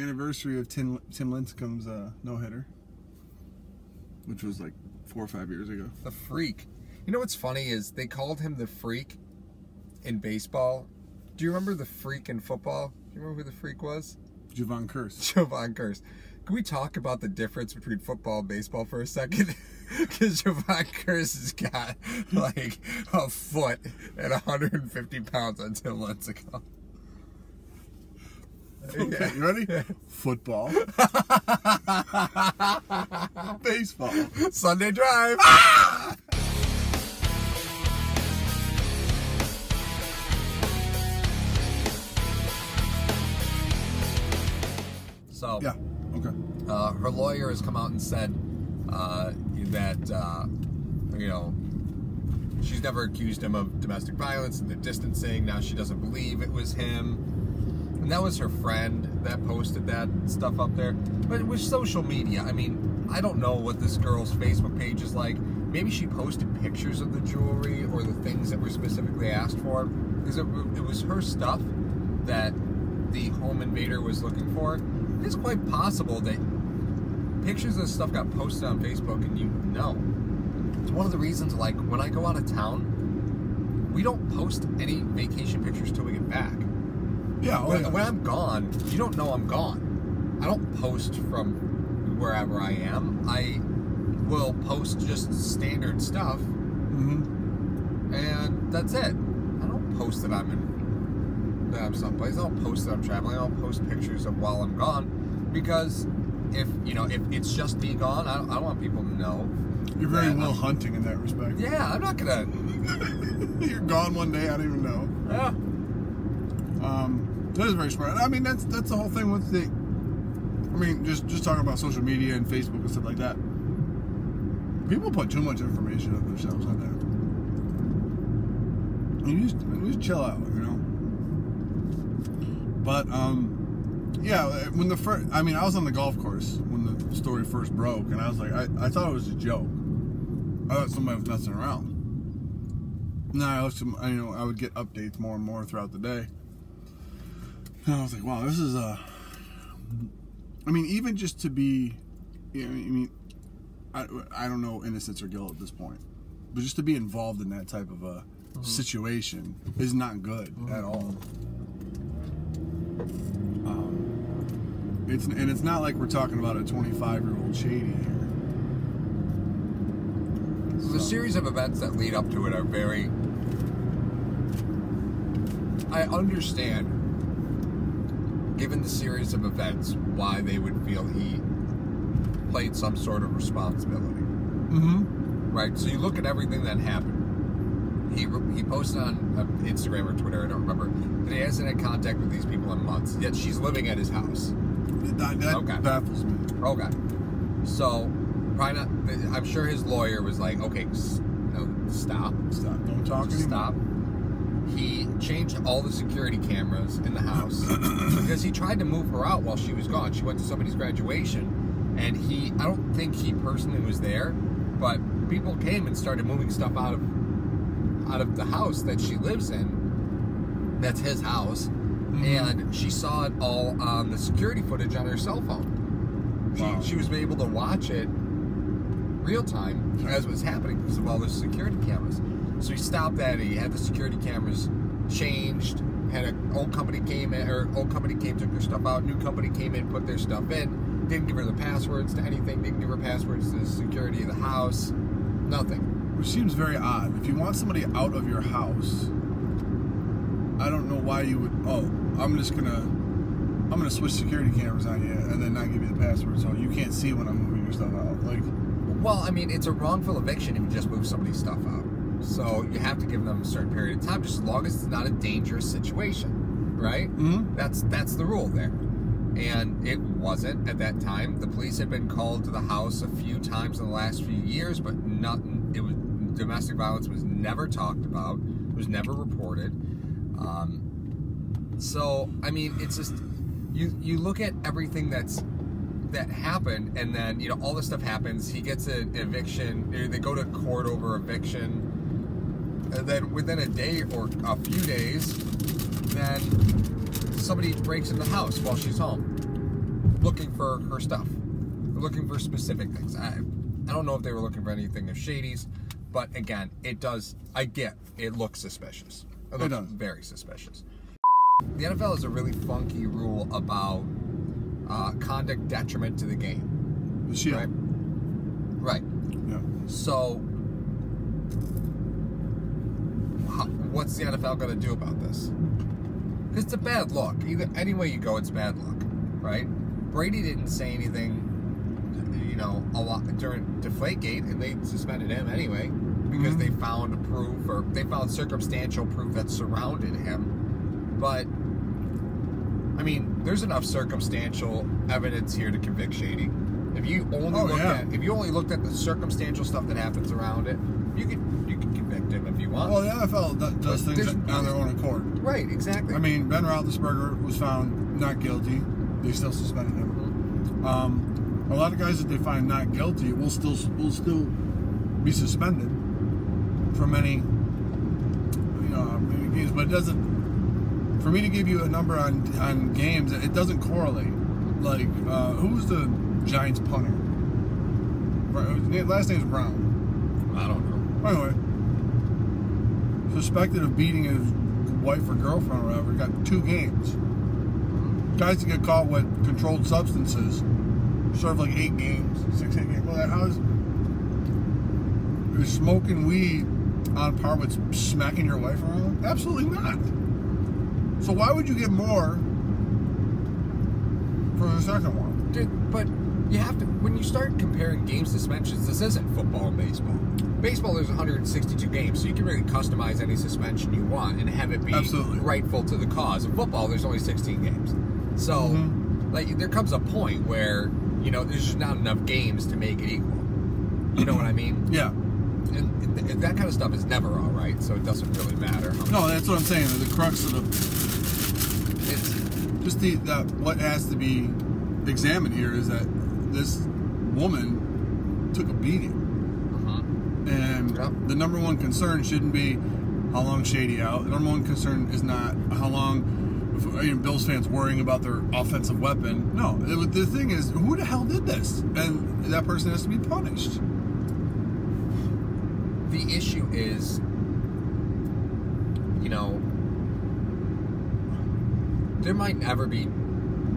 anniversary of Tim Lincecum's no-hitter, which was like 4 or 5 years ago. The Freak. You know what's funny is they called him the Freak in baseball. Do you remember the Freak in football? Do you remember who the Freak was? Javon Curse. Javon Curse. Can we talk about the difference between football and baseball for a second? Because Javon Curse has got like a foot and 150 pounds on Tim Lincecum. Okay, you ready? Football. Baseball. Sunday Drive. Ah! So, yeah, okay. Her lawyer has come out and said that, you know, she's never accused him of domestic violence and they're distancing. Now she doesn't believe it was him. And that was her friend that posted that stuff up there. But it was social media. I mean, I don't know what this girl's Facebook page is like. Maybe she posted pictures of the jewelry or the things that were specifically asked for. Because it was her stuff that the home invader was looking for. It's quite possible that pictures of this stuff got posted on Facebook and you know. It's one of the reasons, like, when I go out of town, we don't post any vacation pictures till we get back. Yeah, when I'm gone, you don't know I'm gone. I don't post from wherever I am. I will post just standard stuff, and that's it. I don't post that I'm someplace. I don't post that I'm traveling. I don't post pictures of while I'm gone, because if it's just me gone, I don't want people to know. You're very Will Hunting in that respect. Yeah, I'm not gonna. You're gone one day. I don't even know. Yeah. That is very smart. I mean, that's the whole thing with the. I mean, just talking about social media and Facebook and stuff like that. People put too much information of themselves on there. You just chill out, you know. But yeah, when I was on the golf course when the story first broke, and I was like, I thought it was a joke. I thought somebody was messing around. Now I would get updates more and more throughout the day. And I was like, wow, this is I mean, even just to be, I don't know innocence or guilt at this point, but just to be involved in that type of a situation is not good at all. It's not like we're talking about a 25-year-old Shady here. So the series of events that lead up to it are very. I understand, given the series of events, why they would feel he played some sort of responsibility. Right? So you look at everything that happened. He posted on Instagram or Twitter, I don't remember, that he hasn't had contact with these people in months, yet she's living at his house. That baffles me. Okay. So, probably not, I'm sure his lawyer was like, okay, no, stop. Don't talk anymore. Stop. He changed all the security cameras in the house because he tried to move her out while she was gone. She went to somebody's graduation, and I don't think he personally was there, but people came and started moving stuff out of the house that she lives in. That's his house. And she saw it all on the security footage on her cell phone. Wow. She was able to watch it real time as it was happening because of all the security cameras. So he stopped that. He had the security cameras changed. Had an old company came, took their stuff out. New company came in, put their stuff in. Didn't give her the passwords to anything. Didn't give her passwords to the security of the house. Nothing. Which seems very odd. If you want somebody out of your house, I don't know why you would. Oh, I'm gonna switch security cameras on you and then not give you the password, so you can't see when I'm moving your stuff out. Like, well, I mean, it's a wrongful eviction if you just move somebody's stuff out. So you have to give them a certain period of time, just as long as it's not a dangerous situation, right? That's the rule there. And it wasn't at that time. The police had been called to the house a few times in the last few years, but nothing. Domestic violence was never talked about. It was never reported. So I mean, it's just you look at everything that happened, and then all this stuff happens. He gets an eviction. They go to court over eviction. And then within a day or a few days, then somebody breaks in the house while she's home. looking for her stuff. They're looking for specific things. I don't know if they were looking for anything of Shady's, but again, it looks suspicious. It looks very suspicious. The NFL has a really funky rule about conduct detriment to the game. The shield. Right. Yeah. So, what's the NFL going to do about this? Because it's a bad look. Any way you go, it's bad luck, right? Brady didn't say anything, a lot during Deflategate, and they suspended him anyway because they found proof, or they found circumstantial proof that surrounded him. But I mean, there's enough circumstantial evidence here to convict Shady. If you only looked at the circumstantial stuff that happens around it, you could convict him if you want. Well, the NFL does things on their own accord. Right, exactly. I mean, Ben Roethlisberger was found not guilty. They still suspended him. A lot of guys that they find not guilty will still be suspended from many games, but it doesn't. For me to give you a number on games, it doesn't correlate. Like, who was the Giants punter? Last name's Brown. I don't know. Anyway, suspected of beating his wife or girlfriend or whatever, got 2 games. Guys that get caught with controlled substances serve like 8 games, 6, 8 games. Well, is smoking weed on par with smacking your wife around? Absolutely not. So why would you get more for the second one? Dude, but you have to, when you start comparing game suspensions, this isn't football and baseball. Baseball, there's 162 games, so you can really customize any suspension you want and have it be rightful to the cause. In football, there's only 16 games. So, like, there comes a point where, there's just not enough games to make it equal. You know what I mean? Yeah. And that kind of stuff is never all right, so it doesn't really matter. No, that's what I'm saying. The crux of what has to be examined here is that this woman took a beating. And the number one concern shouldn't be how long Shady out. The number one concern is not how long Bills fans worrying about their offensive weapon. No, the thing is, who the hell did this? And that person has to be punished. The issue is, there might never be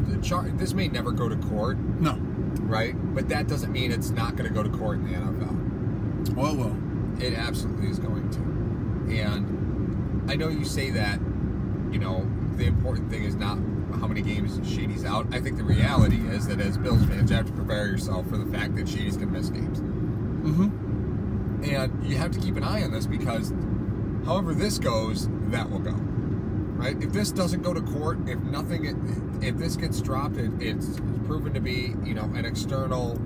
this may never go to court. No. Right? But that doesn't mean it's not going to go to court in the NFL. Well, it will. It absolutely is going to. And I know you say that, the important thing is not how many games Shady's out. I think the reality is that as Bills fans, you have to prepare yourself for the fact that Shady's going to miss games. And you have to keep an eye on this because however this goes, that will go. Right? If this doesn't go to court, if this gets dropped, it's proven to be, an external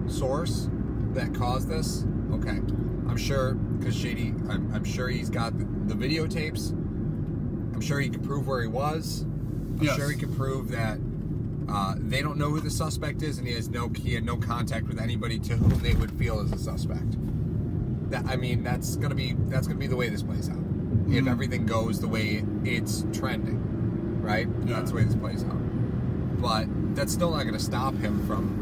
source that caused this, okay. I'm sure, because Shady, I'm sure he's got the videotapes. I'm sure he can prove where he was. I'm sure he can prove that they don't know who the suspect is, and he had no contact with anybody to whom they would feel as a suspect. That's gonna be the way this plays out. If everything goes the way it's trending, right? Yeah. That's the way this plays out. But that's still not going to stop him from.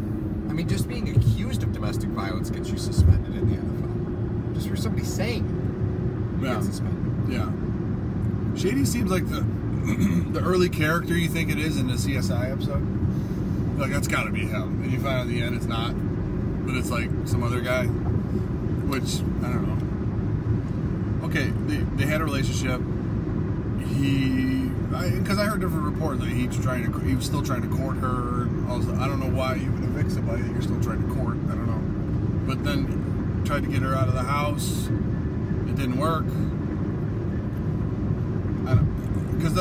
Just being accused of domestic violence gets you suspended in the NFL. Just for somebody saying it, you get suspended. Yeah. Shady seems like the early character you think it is in the CSI episode. Like, that's got to be him. And you find out at the end it's not. But it's like some other guy. Which, I don't know. Okay, they had a relationship. Because I heard different reports that he was still trying to court her. I don't know why you would evict somebody that you're still trying to court. I don't know. But then tried to get her out of the house. It didn't work. Because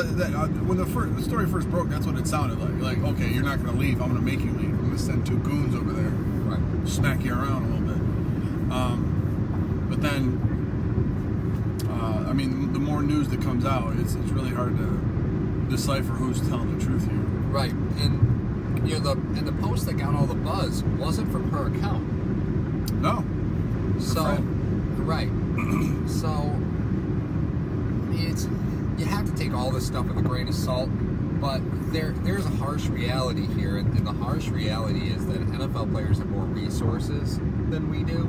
when the story first broke, that's what it sounded like. Like, okay, you're not going to leave. I'm going to make you leave. I'm going to send 2 goons over there. Right. Smack you around a little bit. But then, the more news that comes out, it's really hard to decipher who's telling the truth here. Right, and the post that got all the buzz wasn't from her account. No. Right. So, you have to take all this stuff with a grain of salt. But there's a harsh reality here, and the harsh reality is that NFL players have more resources than we do.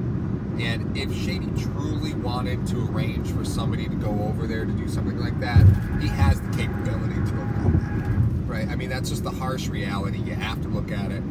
And if Shady truly wanted to arrange for somebody to go over there to do something like that, he has the capability to have done that, right? I mean, that's just the harsh reality. You have to look at it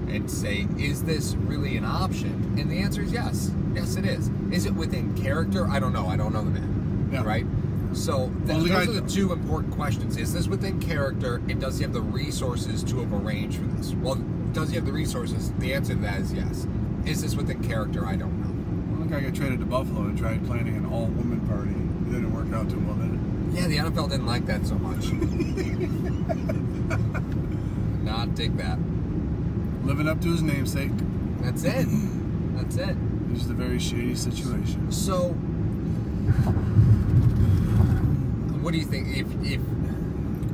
and say, is this really an option? And the answer is yes. Yes, it is. Is it within character? I don't know. I don't know the man, right? So those are the two important questions. Is this within character, and does he have the resources to have arranged for this? Well, does he have the resources? The answer to that is yes. Is this within character? I don't know. Well, the guy got traded to Buffalo and tried planning an all-woman party. It didn't work out too well, did it? Yeah, the NFL didn't like that so much. Not dig that. Living up to his namesake. That's it. That's it. It's just a very shady situation. So, what do you think? If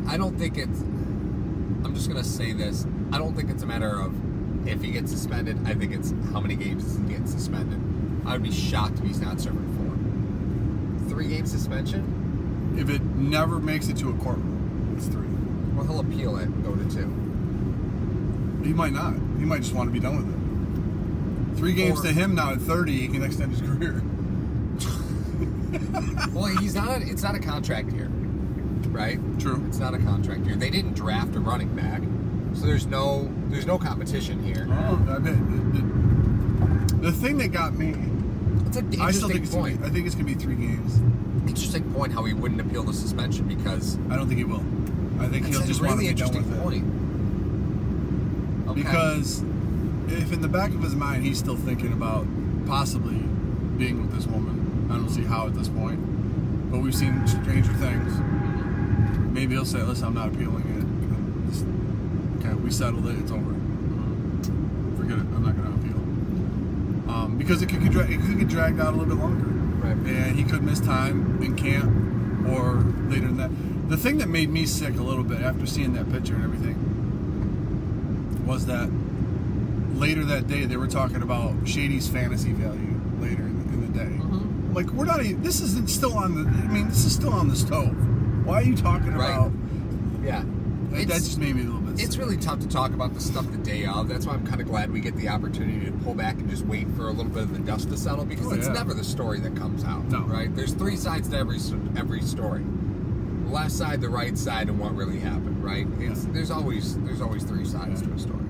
I don't think it's, I'm just gonna say this. I don't think it's a matter of if he gets suspended. I think it's how many games does he get suspended. I would be shocked if he's not serving 4. 3-game suspension. If it never makes it to a courtroom, it's 3. Well, he'll appeal it and go to 2. He might not. He might just want to be done with it. 3 games to him now at 30, he can extend his career. Well, he's not. It's not a contract year, right? True. It's not a contract year. They didn't draft a running back, so there's no competition here. Oh, I bet. The thing that got me. It's an interesting I still think point. I think it's gonna be 3 games. Interesting point how he wouldn't appeal the suspension because I don't think he will. I think he'll just want to be done with point. it. Okay. Because if in the back of his mind he's still thinking about possibly being with this woman, I don't see how at this point. But we've seen stranger things. Maybe he'll say, "Listen, I'm not appealing it. Okay, we settled it. It's over. Forget it. I'm not going to appeal." Because it could get dragged out a little bit longer. Right. And he could miss time in camp or later than that. The thing that made me sick a little bit after seeing that picture and everything was that later that day they were talking about Shady's fantasy value later in the day. Like, we're not even, this isn't still on the, I mean, this is still on the stove. Why are you talking about? Yeah. That just made me a little bit sick. It's really tough to talk about the stuff the day of. That's why I'm kind of glad we get the opportunity to pull back and just wait for a little bit of the dust to settle, because it's never the story that comes out. No. Right? There's 3 sides to every story. The left side, the right side, and what really happened, right? There's always 3 sides to a story.